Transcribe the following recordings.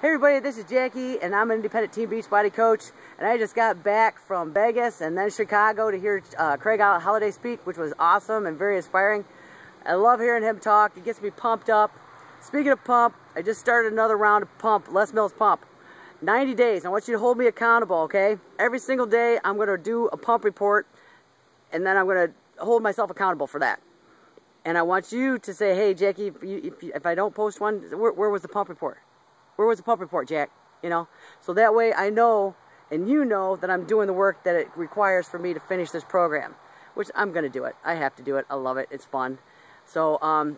Hey everybody, this is Jackie, and I'm an independent Team Beachbody coach, and I just got back from Vegas and then Chicago to hear Craig Holiday speak, which was awesome and very inspiring. I love hearing him talk. It gets me pumped up. Speaking of pump, I just started another round of pump, Les Mills Pump. 90 days. I want you to hold me accountable, okay? Every single day, I'm going to do a pump report, and then I'm going to hold myself accountable for that. And I want you to say, hey, Jackie, if I don't post one, where was the pump report? Where was the pump report, Jack? You know? So that way I know, and you know, that I'm doing the work that it requires for me to finish this program. Which I'm going to do it. I have to do it. I love it. It's fun. So,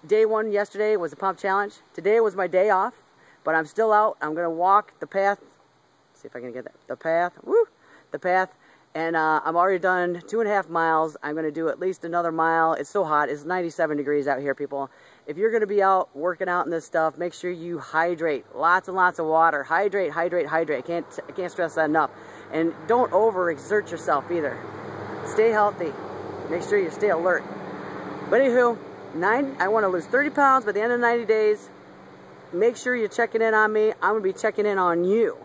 day one yesterday was the pump challenge. Today was my day off, but I'm still out. I'm going to walk the path. Let's see if I can get that. The path. Woo! The path. And I'm already done 2.5 miles. I'm going to do at least another mile. It's so hot. It's 97 degrees out here, people. If you're going to be out working out in this stuff, make sure you hydrate. Lots and lots of water. Hydrate, hydrate, hydrate. I can't stress that enough. And don't overexert yourself either. Stay healthy. Make sure you stay alert. But anywho, I want to lose 30 pounds by the end of 90 days. Make sure you're checking in on me. I'm going to be checking in on you.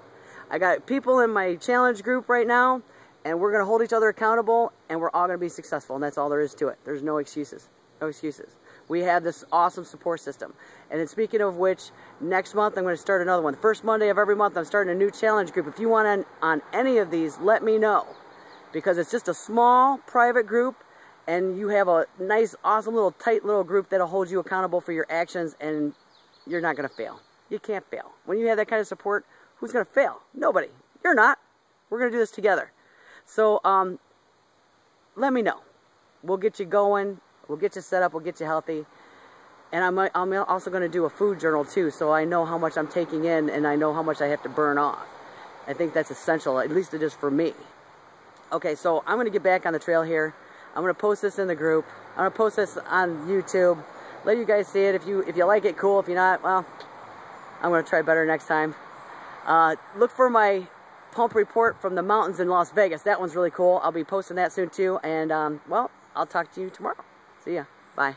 I got people in my challenge group right now, and we're going to hold each other accountable, and we're all going to be successful, and that's all there is to it. There's no excuses. No excuses. We have this awesome support system. And then speaking of which, next month I'm going to start another one. The first Monday of every month I'm starting a new challenge group. If you want on any of these, let me know. Because it's just a small private group, and you have a nice, awesome little tight little group that'll hold you accountable for your actions, and you're not going to fail. You can't fail. When you have that kind of support, who's going to fail? Nobody. You're not. We're going to do this together. So, let me know. We'll get you going. We'll get you set up. We'll get you healthy. And I'm also going to do a food journal too, so I know how much I'm taking in and I know how much I have to burn off. I think that's essential, at least it is for me. Okay, so I'm going to get back on the trail here. I'm going to post this in the group. I'm going to post this on YouTube. Let you guys see it. If you like it, cool. If you're not, well, I'm going to try better next time. Look for my pump report from the mountains in Las Vegas. That one's really cool. I'll be posting that soon too. And, well, I'll talk to you tomorrow. See ya. Bye.